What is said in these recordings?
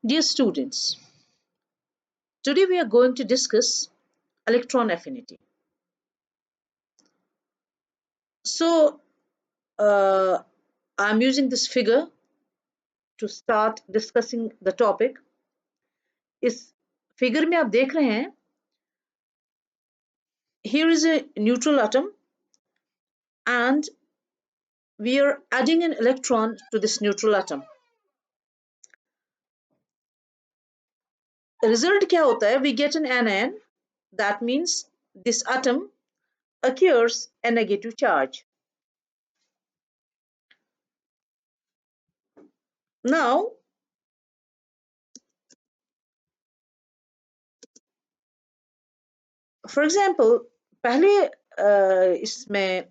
Dear students, today we are going to discuss electron affinity. So, I'm using this figure to start discussing the topic. इस figure में आप देख रहे हैं, here is a neutral atom and we are adding an electron to this neutral atom. The result क्या होता है? We get an anion. That means this atom acquires a negative charge. Now, for example, पहले इसमें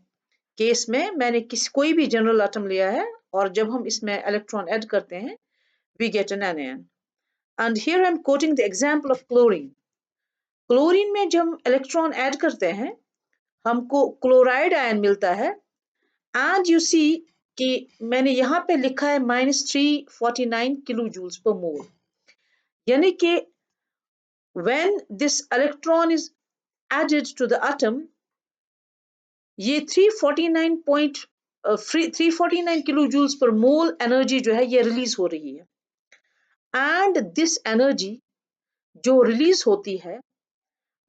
case में मैंने कोई भी general atom लिया है और जब हम इसमें इलेक्ट्रॉन ऐड करते हैं we get an anion. And here I'm quoting the example of chlorine. Chlorine में जब हम इलेक्ट्रॉन ऐड करते हैं हमको क्लोराइड आयन मिलता है एंड यू सी कि मैंने यहाँ पे लिखा है -349 किलो जूल्स पर मोल, यानी कि when this electron is added to the atom ये 349 किलो जूल्स पर मोल एनर्जी जो है ये रिलीज हो रही है एंड दिस एनर्जी जो रिलीज होती है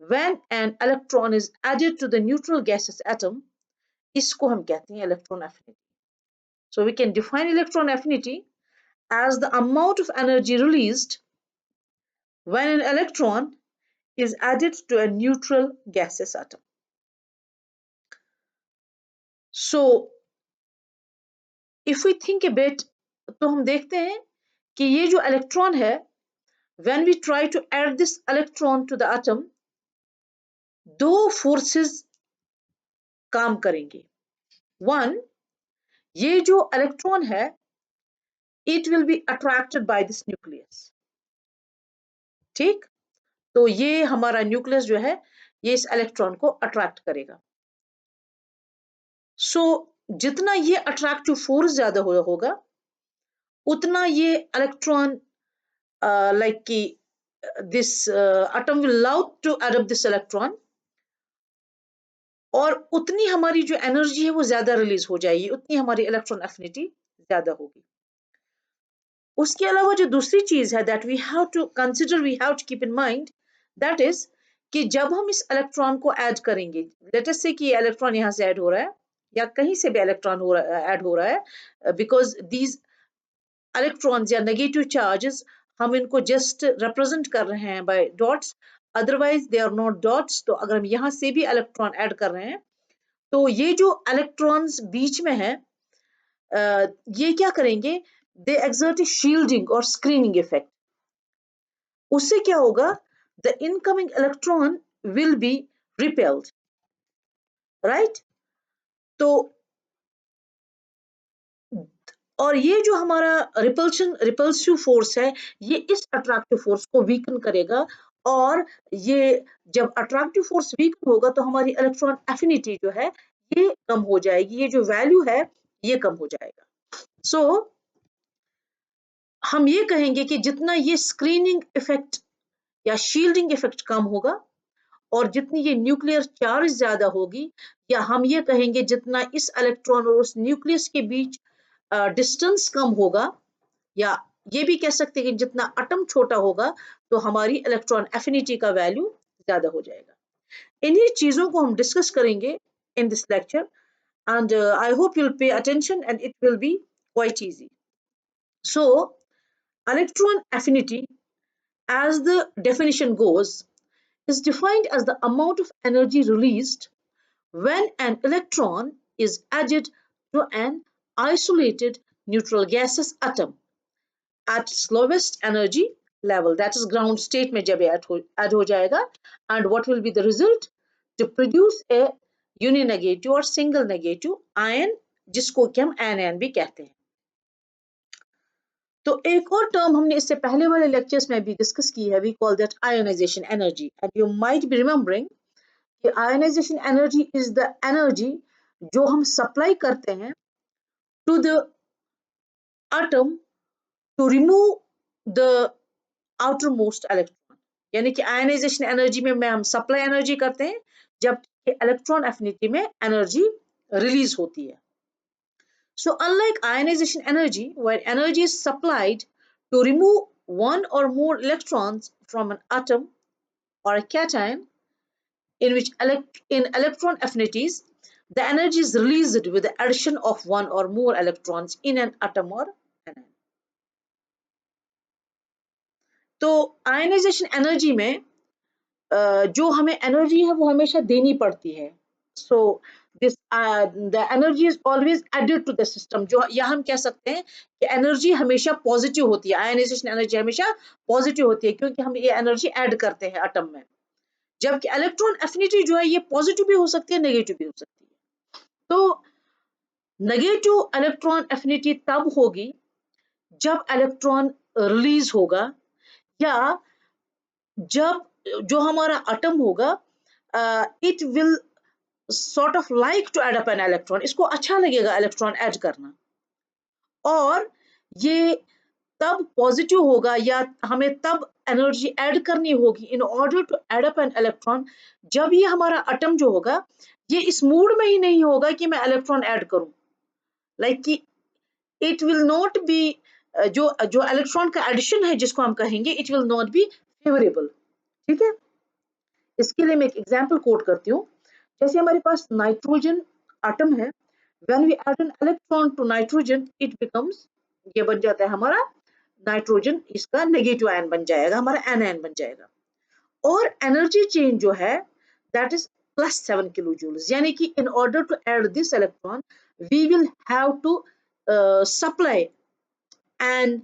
when an electron is added to the neutral gaseous atom इसको हम कहते हैं electron affinity. So we can define electron affinity as the amount of energy released when an electron is added to a neutral gaseous atom. So if we think a bit तो हम देखते हैं कि ये जो इलेक्ट्रॉन है when we try to add this electron to the atom दो forces काम करेंगे. One, ये जो इलेक्ट्रॉन है it will be attracted by this nucleus. ठीक, तो ये हमारा न्यूक्लियस जो है ये इस इलेक्ट्रॉन को अट्रैक्ट करेगा. सो जितना ये अट्रैक्टिव फोर्स ज्यादा होगा उतना ये इलेक्ट्रॉन like कि this atom will love to adopt this electron और उतनी हमारी जो एनर्जी है वो ज्यादा रिलीज हो जाएगी, उतनी हमारी इलेक्ट्रॉन एफिनिटी ज्यादा होगी. उसके अलावा जो दूसरी चीज है that we have to consider, we have to keep in mind, that is कि जब हम इस इलेक्ट्रॉन को ऐड करेंगे, लेट अस से कि ये इलेक्ट्रॉन यहाँ से ऐड हो रहा है या कहीं से भी इलेक्ट्रॉन ऐड हो रहा है, बिकॉज दीज इलेक्ट्रॉन्स या नेगेटिव चार्जेस हम इनको जस्ट रिप्रेजेंट कर रहे हैं by dots, otherwise they are not dots. तो अगर हम यहाँ से भी इलेक्ट्रॉन ऐड कर रहे हैं तो ये जो इलेक्ट्रॉन्स बीच में है ये क्या करेंगे, दे एक्सर्ट ए शील्डिंग और स्क्रीनिंग इफेक्ट. उससे क्या होगा, the incoming electron will be repelled, right. तो और ये जो हमारा रिपल्सिव फोर्स है ये इस अट्रैक्टिव फोर्स को वीकन करेगा और ये जब अट्रैक्टिव फोर्स वीकन होगा तो हमारी इलेक्ट्रॉन एफिनिटी जो है ये कम हो जाएगी, ये जो वैल्यू है ये कम हो जाएगा. सो हम ये कहेंगे कि जितना ये स्क्रीनिंग इफेक्ट या शील्डिंग इफेक्ट कम होगा और जितनी ये न्यूक्लियर चार्ज ज्यादा होगी, या हम ये कहेंगे जितना इस इलेक्ट्रॉन और उस न्यूक्लियस के बीच डिस्टेंस कम होगा, या ये भी कह सकते हैं कि जितना एटम छोटा होगा तो हमारी इलेक्ट्रॉन एफिनिटी का वैल्यू ज्यादा हो जाएगा. इन्हीं चीजों को हम डिस्कस करेंगे in this lecture and I hope you'll pay attention and it will be quite easy. So electron affinity, as the definition goes, is defined as the amount of energy released when an electron is added to an isolated neutral gaseous atom at its lowest energy level, that is ground state में जब add हो जाएगा, and what will be the result, to produce a यूनिनेगेटिव और single negative ion जिसको कि हम anion भी कहते हैं. तो एक और टर्म हमने इससे पहले वाले लेक्चर्स में भी डिस्कस की है, we call that ionisation energy. And you might be remembering कि ionisation energy is the energy जो हम सप्लाई करते हैं to the atom to remove the outermost electron, यानी कि आयनाइजेशन एनर्जी में हम सप्लाई एनर्जी करते हैं, जबकि इलेक्ट्रॉन एफिनिटी में एनर्जी रिलीज होती है. So unlike ionization energy, where energy is supplied to remove one or more electrons from an atom or a cation, in which in electron affinities, the energy is released with the addition of one or more electrons in an atom or anion. तो ionization energy में जो हमें energy है वो हमेशा देनी पड़ती है. So this the energy is always added to the system. जो या हम कह सकते हैं कि एनर्जी हमेशा पॉजिटिव होती है, आयनाइजेशन एनर्जी हमेशा पॉजिटिव होती है, क्योंकि हम ये एनर्जी ऐड करते हैं एटम में. जबकि इलेक्ट्रॉन एफिनिटी जो है ये पॉजिटिव भी हो सकती है, नेगेटिव भी हो सकती है. तो नेगेटिव इलेक्ट्रॉन एफिनिटी तब होगी जब इलेक्ट्रॉन रिलीज होगा, या जब जो हमारा एटम होगा it will sort of like to add up an electron, इसको अच्छा लगेगा इलेक्ट्रॉन ऐड करना, और ये तब पॉजिटिव होगा या हमें तब एनर्जी ऐड करनी होगी in order to add up an electron, जब ये हमारा एटम जो होगा ये इस मूड में ही नहीं होगा कि मैं इलेक्ट्रॉन ऐड करूं. लाइक कि इट विल नॉट बी, जो जो इलेक्ट्रॉन का एडिशन है जिसको हम कहेंगे, it will not be favourable. ठीक है, इसके लिए मैं एक एग्जांपल कोट करती हूँ. जैसे हमारे पास नाइट्रोजन एटम है, when we add an electron to nitrogen it becomes, ये बन जाता है हमारा नाइट्रोजन, इसका नेगेटिव आयन बन जाएगा, हमारा एनायन बन जाएगा. और एनर्जी चेंज जो है दैट इज +7 किलो जूल्स, यानी कि in order to add this electron we will have to supply and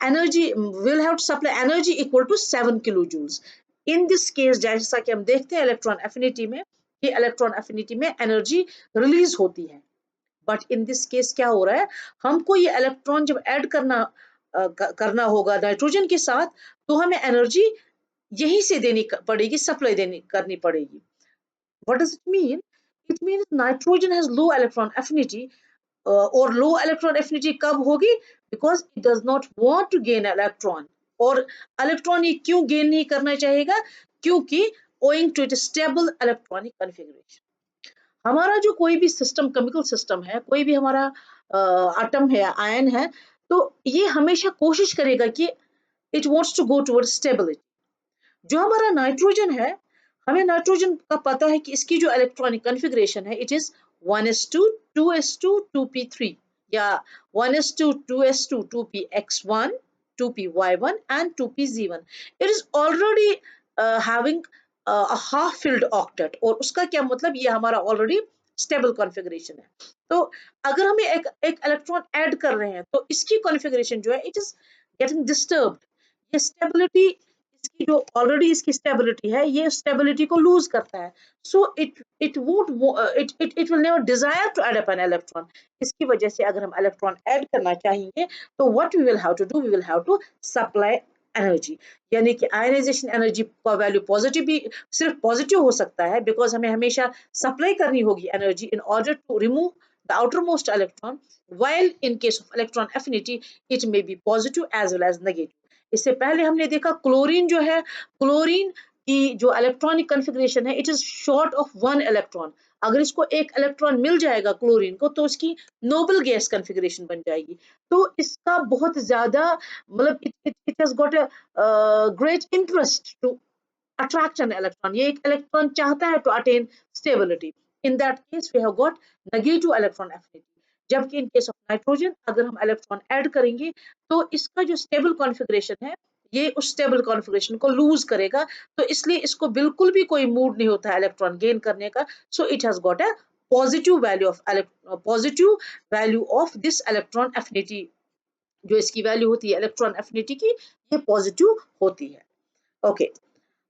energy, will have to supply energy equal to 7 kilojoules. In this case, जैसा कि हम देखते हैं इलेक्ट्रॉन एफिनिटी में, कि इलेक्ट्रॉन एफिनिटी में एनर्जी रिलीज होती है, बट इन दिस केस क्या हो रहा है, हमको ये इलेक्ट्रॉन जब ऐड करना होगा नाइट्रोजन के साथ, तो हमें एनर्जी यहीं से देनी पड़ेगी, सप्लाई करनी पड़ेगी. What does it mean? It means nitrogen has low electron affinity, और लो इलेक्ट्रॉन एफिनिटी कब होगी, because it does not want to gain electron. और इलेक्ट्रॉन ये क्यों गेन नहीं करना चाहेगा, क्योंकि owing to it stable electronic configuration. हमारा जो कोई भी सिस्टम, केमिकल सिस्टम है, कोई भी हमारा एटम है, आयन है, तो ये हमेशा कोशिश करेगा कि it wants to go toward stability. जो हमारा नाइट्रोजन है, हमें नाइट्रोजन का पता है कि इसकी जो इलेक्ट्रॉनिक कॉन्फ़िगरेशन है, it is 1s2 2s2 2p3, या 1s2 2s2 2px1 2py1 and 2pz1. It is already having a half filled octet, और उसका क्या मतलब, ये हमारा ऑलरेडी स्टेबल कॉन्फ़िगरेशन है. तो अगर हमें एक इलेक्ट्रॉन ऐड कर रहे हैं, तो इसकी कॉन्फ़िगरेशन जो है इट इज गेटिंग डिस्टर्ब्ड. ये स्टेबिलिटी, इसकी जो ऑलरेडी इसकी स्टेबिलिटी है, ये स्टेबिलिटी को लूज करता है. So it will never desire to add up an electron. इसकी वजह से अगर हम इलेक्ट्रॉन ऐड करना चाहेंगे, तो what we will have to do, we will have to supply energy. यानी कि आयनाइजेशन एनर्जी का वैल्यू पॉजिटिव भी, सिर्फ पॉजिटिव हो सकता है, बिकॉज हमें हमेशा सप्लाई करनी होगी energy in order to remove the outermost electron, while in case of electron affinity it may be positive as well as negative. इससे पहले हमने देखा क्लोरीन जो है, क्लोरीन की जो इलेक्ट्रॉनिक कॉन्फ़िगरेशन है, it is short of 1 electron. अगर इसको एक इलेक्ट्रॉन मिल जाएगा क्लोरीन को, तो इसकी नोबल गैस कॉन्फ़िगरेशन बन जाएगी. तो इसका बहुत ज्यादा मतलब it has got a great interest to attract an electron. ये एक इलेक्ट्रॉन चाहता है to attain stability. In that case we have got negative electron affinity. जबकि in case of नाइट्रोजन, अगर हम इलेक्ट्रॉन ऐड करेंगे, तो इसका जो स्टेबल कॉन्फ़िगरेशन है, ये उस स्टेबल कॉन्फ़िगरेशन को लूज करेगा. तो इसलिए इसको बिल्कुल भी कोई मूड नहीं होता है इलेक्ट्रॉन गेन करने का. So it has got a positive value of this electron affinity. जो इसकी वैल्यू होती है इलेक्ट्रॉन एफिनिटी की, ये पॉजिटिव होती है. Okay.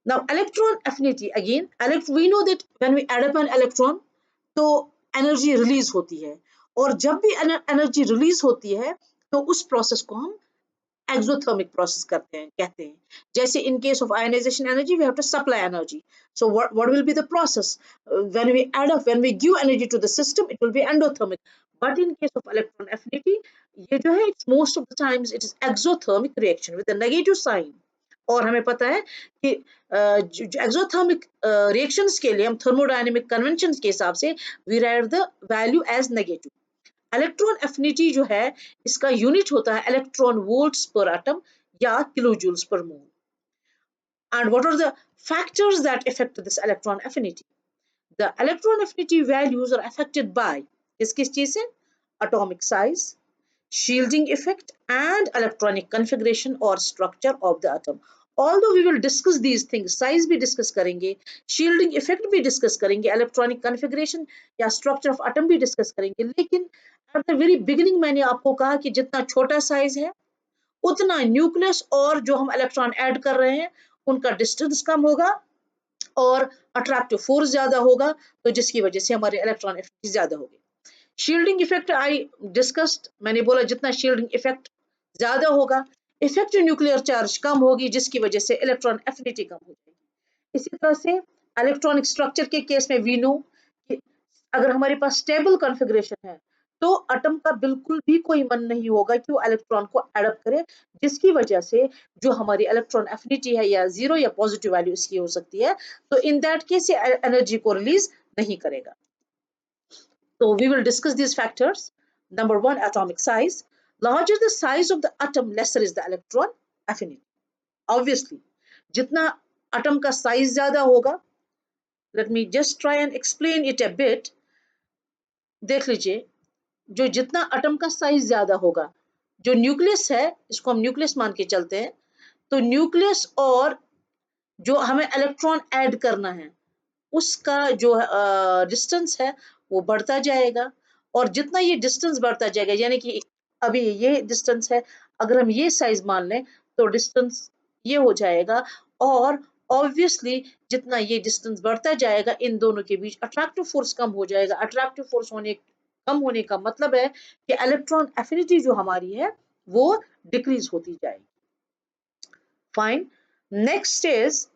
Now electron affinity again, we know that when we add up an electron, तो energy release होती है, और जब भी energy release होती है, तो उस process को हम exothermic process कहते हैं. जैसे in case of ionization energy, we have to supply energy. So what will be the process? When we add up, when we give energy to the system, it will be endothermic. But in case of electron affinity, ये जो है, it's most of the times it is exothermic reaction with a negative sign. और हमें पता है कि exothermic reactions के लिए हम थर्मोडायनेमिक कन्वेंशन के हिसाब से we write the value as negative. Electron affinity जो है इसका यूनिट होता है इलेक्ट्रॉन वोल्ट्स पर एटम या kilo joules per mole. And what are the factors that affect this electron affinity? The electron affinity values are affected by किस चीज से? Atomic size, shielding effect, and electronic configuration or structure of the atom. Although we will discuss these things, size भी discuss करेंगे, shielding effect भी discuss करेंगे, electronic configuration या structure of atom भी discuss करेंगे, लेकिन at the very beginning मैंने आपको कहा कि जितना छोटा size है उतना न्यूक्लियस और जो हम इलेक्ट्रॉन ऐड कर रहे हैं उनका डिस्टेंस कम होगा और अट्रैक्टिव फोर्स ज्यादा होगा, तो जिसकी वजह से हमारे इलेक्ट्रॉन एफिनिटी ज्यादा होगी। शील्डिंग इफेक्ट आई डिस्कस्ड, मैंने बोला जितना शील्डिंग इफेक्ट ज्यादा होगा इफेक्टिव न्यूक्लियर चार्ज कम होगी, जिसकी वजह से इलेक्ट्रॉन एफिनिटी कम हो जाएगी। इसी तरह से इलेक्ट्रॉनिक स्ट्रक्चर के केस में वी नो कि अगर हमारे पास स्टेबल कॉन्फ़िगरेशन है तो एटम का बिल्कुल भी कोई मन नहीं होगा कि वो इलेक्ट्रॉन को एडप्ट करे, जिसकी वजह से जो हमारी इलेक्ट्रॉन एफिनिटी है या जीरो या पॉजिटिव वैल्यू इसकी हो सकती है, तो इन दैट केस ये एनर्जी को रिलीज नहीं करेगा। So we will discuss these factors. Number one, atomic size. Larger the size of the atom, lesser is the electron affinity. Obviously, जितना atom का size ज्यादा होगा, let me just try and explain it a bit. देख लीजिए, जो जितना atom का size ज्यादा होगा, जो न्यूक्लियस है इसको हम न्यूक्लियस मान के चलते हैं, तो न्यूक्लियस और जो हमें इलेक्ट्रॉन ऐड करना है उसका जो डिस्टेंस है वो बढ़ता जाएगा, और जितना ये डिस्टेंस बढ़ता जाएगा, यानी कि अभी ये डिस्टेंस है, अगर हम ये साइज मान लें तो डिस्टेंस ये हो जाएगा, और ऑब्वियसली जितना ये डिस्टेंस बढ़ता जाएगा इन दोनों के बीच अट्रैक्टिव फोर्स कम हो जाएगा। अट्रैक्टिव फोर्स कम होने का मतलब है कि इलेक्ट्रॉन एफिनिटी जो हमारी है वो डिक्रीज होती जाएगी। फाइन, नेक्स्ट इज,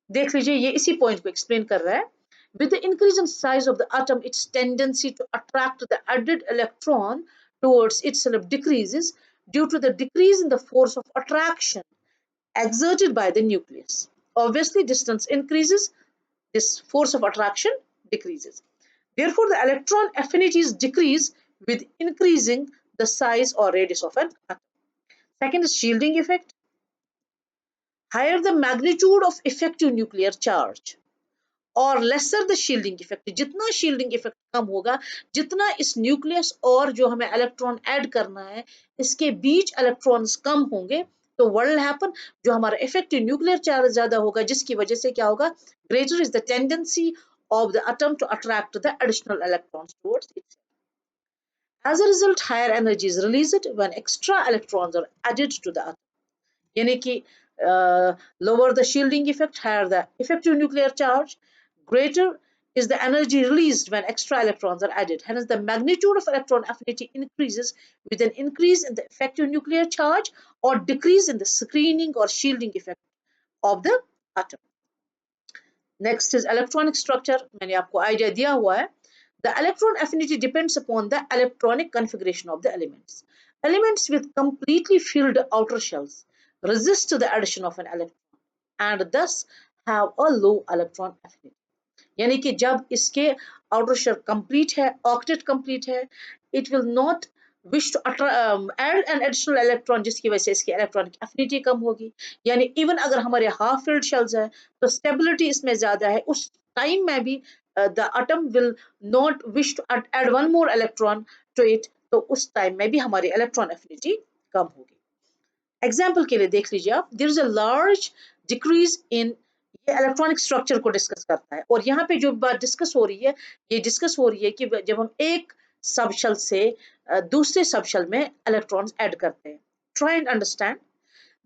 देख लीजिए ये इसी पॉइंट को एक्सप्लेन कर रहा है। With the increase in size of the atom, its tendency to attract the added electron towards itself decreases due to the decrease in the force of attraction exerted by the nucleus. Obviously, distance increases, this force of attraction decreases. Therefore, the electron affinities decrease with increasing the size or radius of an atom. Second is shielding effect. Higher the magnitude of effective nuclear charge और lesser the shielding effect, जितना shielding effect कम होगा, जितना इस nucleus और जो हमें electron add करना है इसके बीच इलेक्ट्रॉन्स कम होंगे, तो व्हाट विल हैपन, जो हमारा इफेक्टिव न्यूक्लियर चार्ज ज्यादा होगा, जिसकी वजह से क्या होगा, greater is the tendency of the atom to attract the additional electrons towards itself. As a result, higher energy is released when extra electrons are added to the atom. यानी कि lower the shielding effect, higher the effective nuclear charge, greater is the energy released when extra electrons are added. Hence, the magnitude of electron affinity increases with an increase in the effective nuclear charge or decrease in the screening or shielding effect of the atom. Next is electronic structure. मैंने आपको idea दिया हुआ है. The electron affinity depends upon the electronic configuration of the elements. Elements with completely filled outer shells resist the addition of an electron and thus have a low electron affinity. यानी कि जब इसके outer shell complete है, octet complete है, it will not wish to add an additional electron, जिसकी वजह से इसकी electronic affinity कम होगी। यानी even अगर हमारे half filled shells है तो stability इसमें ज्यादा है, उस टाइम में भी the atom will not wish to add one more electron to it, तो उस टाइम में भी हमारी electron affinity कम होगी। एग्जाम्पल के लिए देख लीजिए आप, there is a large decrease in, ये इलेक्ट्रॉनिक स्ट्रक्चर को डिस्कस करता है, और यहाँ पे जो बात डिस्कस हो रही है ये डिस्कस हो रही है कि जब हम एक सबशेल से दूसरे सबशेल में इलेक्ट्रॉन्स ऐड करते हैं। Try and understand,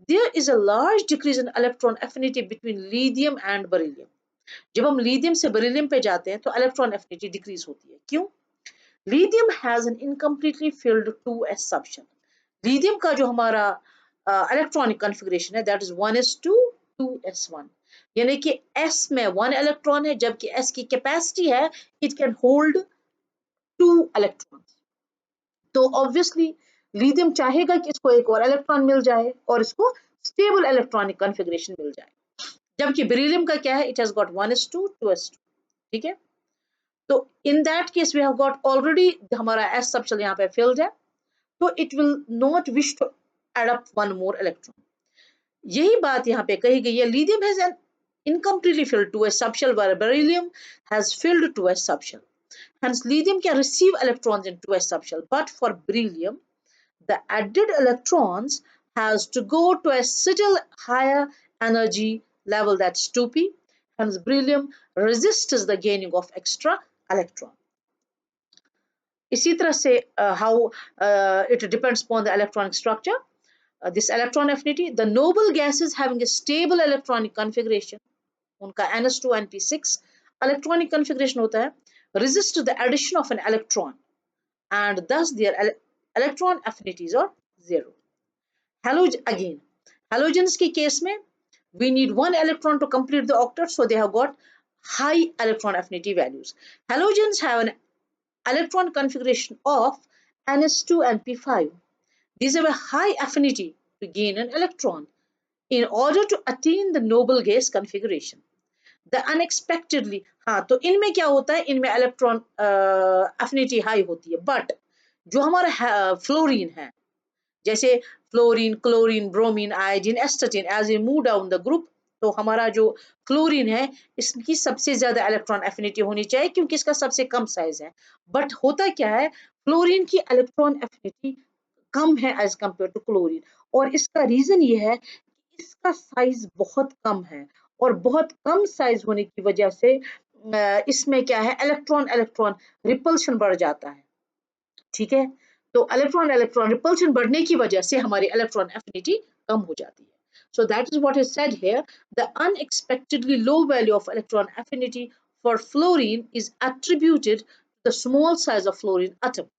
there is a large decrease in electron affinity between lithium and beryllium. जब हम लिथियम से बेरिलियम पे जाते हैं तो इलेक्ट्रॉन एफिनिटी डिक्रीज होती है। क्यों? Lithium has N incompletely field 2s subshell. Lithium का जो हमारा इलेक्ट्रॉनिक कॉन्फ़िगरेशन है दैट इज 1s2 2s1, यानी कि s में 1 इलेक्ट्रॉन है, जबकि s की कैपेसिटी है इट कैन होल्ड 2 इलेक्ट्रॉन्स। तो ऑब्वियसली लिथियम चाहेगा कि इसको एक और इलेक्ट्रॉन मिल जाए और इसको स्टेबल इलेक्ट्रॉनिक कॉन्फ़िगरेशन मिल जाए, जबकि बेरिलियम का क्या है, it has got 1s2 2s2, ठीक है। तो in that case we have got already हमारा s सबशेल यहाँ पे फिल्ड है, तो it will not wish to add up one more electron. यही बात यहाँ पे कही गई है, lithium has an incompletely filled 2s subshell where beryllium has filled 2s subshell. Hence lithium can receive electrons in 2s subshell, but for beryllium the added electrons has to go to a still higher energy level, that's 2p. Hence beryllium resists the gaining of extra electron. इसी तरह से how it depends upon the electronic structure, this electron affinity, the noble gases having a stable electronic configuration, उनका ns2 np6 electronic configuration होता है, resist the addition of an electron and thus their electron affinities are zero. Again, halogens के case में we need one electron to complete the octet, so they have got high electron affinity values. Halogens have an electron configuration of ns2 and p5. These have a high affinity to gain an electron in order to attain the noble gas configuration. The unexpectedly, हाँ, तो इनमें क्या होता है, इनमें electron affinity high होती है, but जो हमारा फ्लोरीन है, जैसे fluorine, chlorine, bromine, iodine, astatine, as we move down the group, तो हमारा जो फ्लोरीन है इसकी सबसे ज्यादा इलेक्ट्रॉन एफिनिटी होनी चाहिए क्योंकि इसका सबसे कम साइज है। बट होता क्या है, फ्लोरीन की इलेक्ट्रॉन एफिनिटी कम है एज कंपेयर टू क्लोरीन, और इसका रीजन ये है कि इसका साइज बहुत कम है, और बहुत कम साइज होने की वजह से इसमें क्या है, इलेक्ट्रॉन इलेक्ट्रॉन रिपल्शन बढ़ जाता है, ठीक है। तो इलेक्ट्रॉन इलेक्ट्रॉन रिपल्शन बढ़ने की वजह से हमारी इलेक्ट्रॉन एफिनिटी कम हो जाती है। So that is what is said here. The unexpectedly low value of electron affinity for fluorine is attributed to the small size of fluorine atom.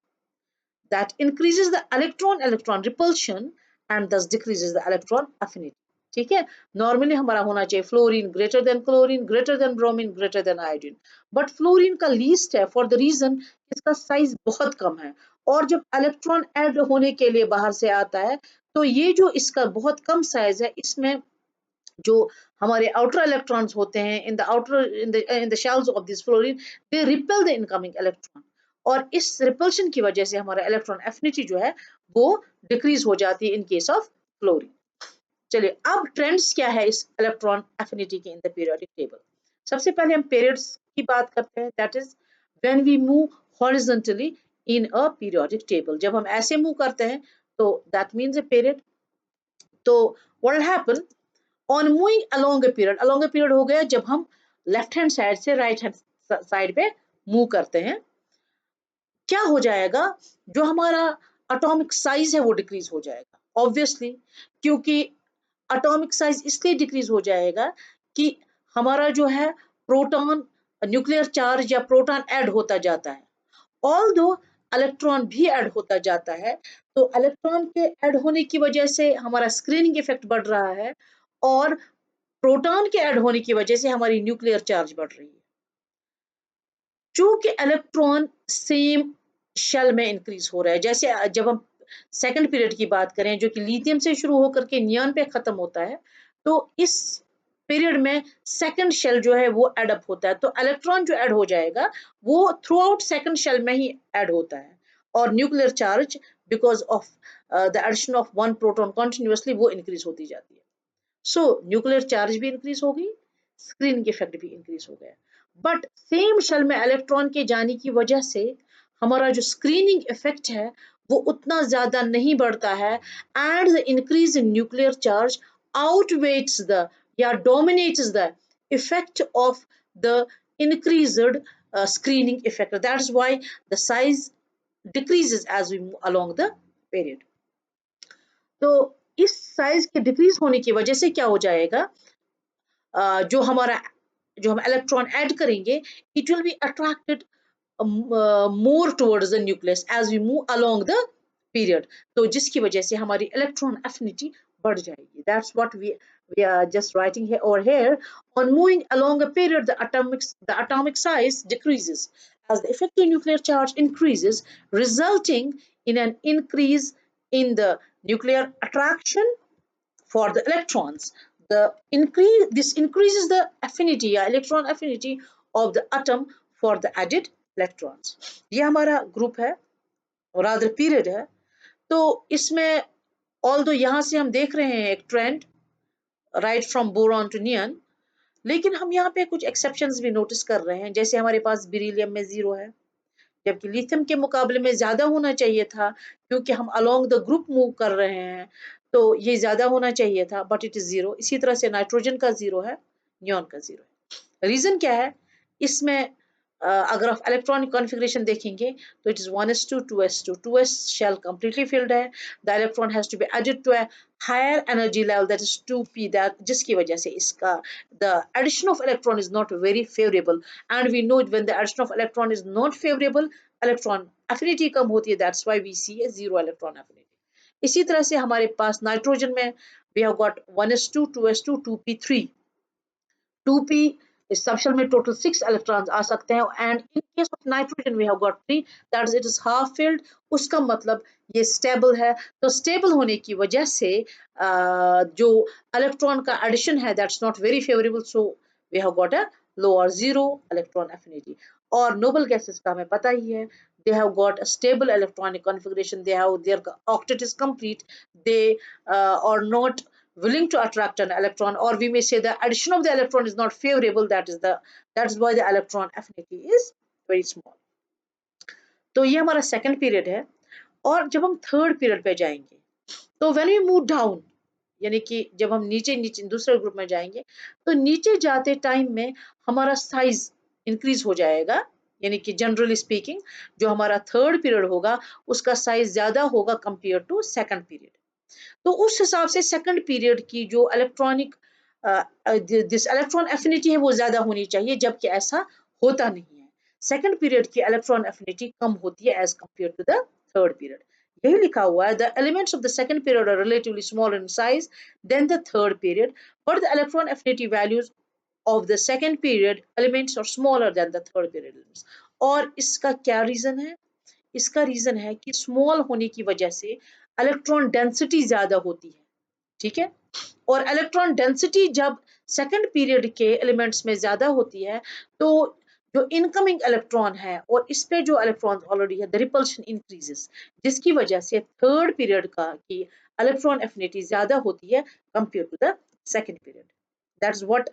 That increases the electron electron repulsion and thus decreases the electron affinity. ठीक है, normally हमारा होना चाहिए fluorine greater than chlorine, greater than bromine, greater than iodine, but fluorine का least है for the reason इसका size बहुत कम है, और जब इलेक्ट्रॉन ऐड होने के लिए बाहर से आता है तो ये जो इसका बहुत कम साइज है, इसमें जो हमारे आउटर इलेक्ट्रॉन्स होते हैं in the outer in the shells of this fluorine, they repel the incoming electron, और इस रिपल्शन की वजह से हमारा इलेक्ट्रॉन एफिनिटी जो है वो डिक्रीज हो जाती है इन केस ऑफ फ्लोरीन। चलिए, अब ट्रेंड्स क्या है इस इलेक्ट्रॉन एफिनिटी के इन द पीरियोडिक टेबल। सबसे पहले हम पीरियड्स की बात करते हैं, that is when we move horizontally in a periodic table. जब हम ऐसे मूव करते हैं तो दैट मींस अ पीरियड। तो what will happen on moving along a period हो गया जब हम लेफ्ट हैंड साइड से राइट हैंड साइड पे मूव करते हैं, क्या हो जाएगा, जो हमारा एटॉमिक साइज है वो डिक्रीज हो जाएगा ऑब्वियसली, क्योंकि एटॉमिक साइज इसलिए डिक्रीज हो जाएगा कि हमारा जो है प्रोटॉन न्यूक्लियर चार्ज या प्रोटॉन ऐड होता जाता है, ऑल्दो इलेक्ट्रॉन भी ऐड होता जाता है, तो इलेक्ट्रॉन के ऐड होने की वजह से हमारा स्क्रीनिंग इफेक्ट बढ़ रहा है, और प्रोटॉन के ऐड होने की वजह से हमारी न्यूक्लियर चार्ज बढ़ रही है। चूंकि इलेक्ट्रॉन सेम शेल में इंक्रीज हो रहा है, जैसे जब हम सेकंड पीरियड की बात करें जो कि लिथियम से शुरू होकर के नियॉन पे खत्म होता है, तो इस पीरियड में सेकंड शेल जो है वो एड अप होता है, तो इलेक्ट्रॉन जो ऐड हो जाएगा वो थ्रू आउट सेकंड शेल में ही ऐड होता है, और nuclear charge because of the addition of one proton continuously वो इंक्रीज होती जाती है। सो न्यूक्लियर चार्ज भी इंक्रीज हो गई, स्क्रीनिंग इफेक्ट भी इंक्रीज हो गया, बट सेम शेल में इलेक्ट्रॉन के जाने की वजह से हमारा जो स्क्रीनिंग इफेक्ट है वो उतना ज्यादा नहीं बढ़ता है, and the increase in nuclear charge outweighs the या dominates the effect of the increased screening effect. That is why the size decreases as we move along the period. तो इस साइज के डिक्रीज होने की वजह से क्या हो जाएगा, जो हम इलेक्ट्रॉन ऐड करेंगे it will be attracted more towards the nucleus as we move along the period, तो जिसकी वजह से हमारी electron affinity बढ़ जाएगी। That's what we are just writing here over here. On moving along a period, the atomic size decreases as the effective nuclear charge increases, resulting in an increase in the nuclear attraction for the electrons. This increases the affinity या electron affinity of the atom for the added electrons. ये हमारा group है और rather period है. तो इसमें although यहाँ से हम देख रहे हैं एक trend right from boron to neon, लेकिन हम यहाँ पे कुछ एक्सेप्शंस भी नोटिस कर रहे हैं. जैसे हमारे पास बेरिलियम में 0 है, जबकि लिथियम के मुकाबले में ज्यादा होना चाहिए था, क्योंकि हम अलोंग द ग्रुप मूव कर रहे हैं, तो ये ज्यादा होना चाहिए था, बट इट इज 0. इसी तरह से नाइट्रोजन का 0 है, नियॉन का 0 है. रीजन क्या है इसमें? अगर आप इलेक्ट्रॉनिक कॉन्फ़िगरेशन देखेंगे तो it is 1s2 2s2 2s shell completely filled है. The electron has to be added to a higher energy level that is 2p, that जिसकी वजह से इसका the addition of electron is not very favourable. And we know when the addition of electron is not favourable, electron affinity कम होती है. That's why we see a 0 electron affinity. इसी तरह से हमारे पास नाइट्रोजन में we have got 1s2 2s2 2p3. 2p इस सबशेल में टोटल 6 इलेक्ट्रॉन्स आ सकते हैं. And in case of nitrogen we have got 3, that is it is half filled. उसका मतलब ये स्टेबल है. तो स्टेबल होने की वजह से जो इलेक्ट्रॉन का एडिशन है that's not very favourable, so we have got a lower 0 electron affinity. और नोबल गैसेस का हमें पता ही है, they have got a stable electronic configuration, they have their octet is complete, they are not willing to attract an electron, or we may say the addition of the electron is not favorable. That is why the electron affinity is very small. तो ये हमारा second period है. और जब हम third period पे जाएंगे तो व्हेन वी मूव डाउन, यानी कि जब हम नीचे नीचे दूसरे ग्रुप में जाएंगे तो नीचे जाते टाइम में हमारा साइज इंक्रीज हो जाएगा. यानी कि जनरली स्पीकिंग जो हमारा थर्ड पीरियड होगा उसका साइज ज्यादा होगा कंपेयर टू सेकंड पीरियड. तो उस हिसाब से सेकंड पीरियड की जो इलेक्ट्रॉनिक दिस इलेक्ट्रॉन एफिनिटी है वो ज्यादा होनी चाहिए, जबकि ऐसा होता नहीं है. सेकंड पीरियड की इलेक्ट्रॉन एफिनिटी कम होती है as compare to the third period. यही लिखा हुआ है, the elements of the second period are relatively smaller in size than the third period, but the electron affinity values of the second period elements are smaller than the third period elements. और इसका क्या reason है? इसका reason है कि small होने की वजह से इलेक्ट्रॉन डेंसिटी ज्यादा होती है. ठीक है. और इलेक्ट्रॉन डेंसिटी जब सेकंड पीरियड के एलिमेंट्स में ज्यादा होती है तो जो इनकमिंग इलेक्ट्रॉन है और इस पे जो इलेक्ट्रॉन ऑलरेडी है द रिपल्शन इंक्रीजेस, जिसकी वजह से थर्ड पीरियड का की इलेक्ट्रॉन एफिनिटी ज्यादा होती है compare to the second period. That's what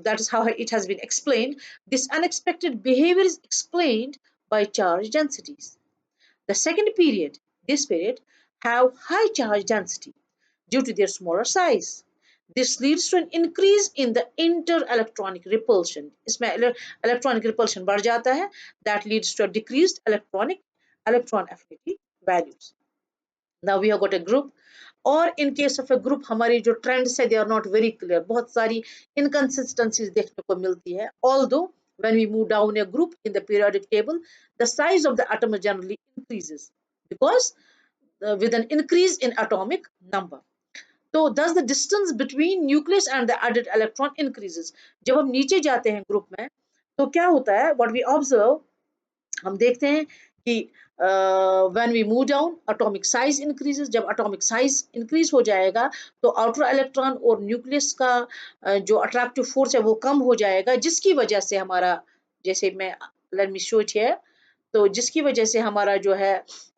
that is how it has been explained. This unexpected behavior is explained by charge densities. The second period, this period, have high charge density due to their smaller size. This leads to an increase in the inter-electronic repulsion. इसमें electronic repulsion बढ़ जाता है. That leads to a decreased electron affinity values. Now we have got a group. और in case of a group हमारी जो trends है they are not very clear. बहुत सारी इनकंसिस्टेंसीज देखने को मिलती है. Although when we move down a group in the periodic table, the size of the atom generally increases because with an increase in atomic number. So thus the distance between nucleus and the added electron increases. जब हम नीचे जाते हैं group में तो क्या होता है? What we observe, हम देखते हैं कि when we move down atomic size increases. जब atomic size increase हो जाएगा तो आउटर इलेक्ट्रॉन और न्यूक्लियस का जो अट्रैक्टिव फोर्स है वो कम हो जाएगा, जिसकी वजह से हमारा, जैसे मैं let me show it here, तो जिसकी वजह से हमारा जो है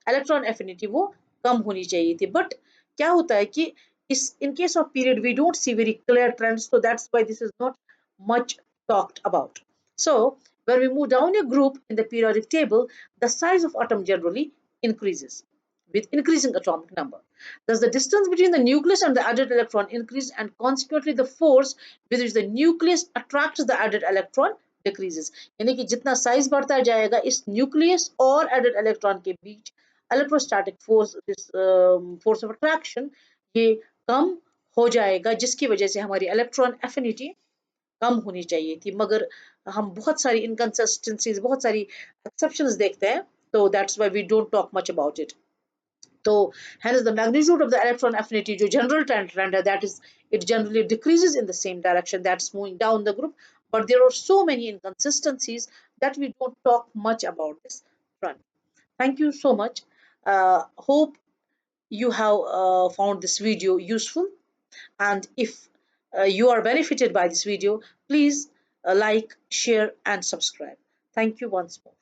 इलेक्ट्रॉन एफिनिटी वो कम होनी चाहिए थी. बट क्या होता है कि इस in case of period we don't see very clear trends, so that's why this is not much talked about. So when we move down a group in the periodic table, the size of atom generally increases with increasing atomic number. Thus, the distance between the nucleus and the added electron increases, and consequently, the force with which the nucleus attracts the added electron decreases. यानी कि जितना size बढ़ता जाएगा इस nucleus और added electron के बीच electrostatic force, force of attraction, ये कम हो जाएगा, जिसकी वजह से हमारी इलेक्ट्रॉन एफिनिटी कम होनी चाहिए थी. मगर हम बहुत सारी इनकंसिस्टेंसीज, बहुत सारी एक्सेप्शंस देखते हैं, तो that's why we don't talk much about it. तो hence the magnitude of the electron affinity जो general trend है, that is it generally decreases in the same direction, that's moving down the group. But there are so many inconsistencies that we don't talk much about this front. Thank you so much. Hope you have found this video useful, and if you are benefited by this video, please like, share and subscribe. Thank you once more.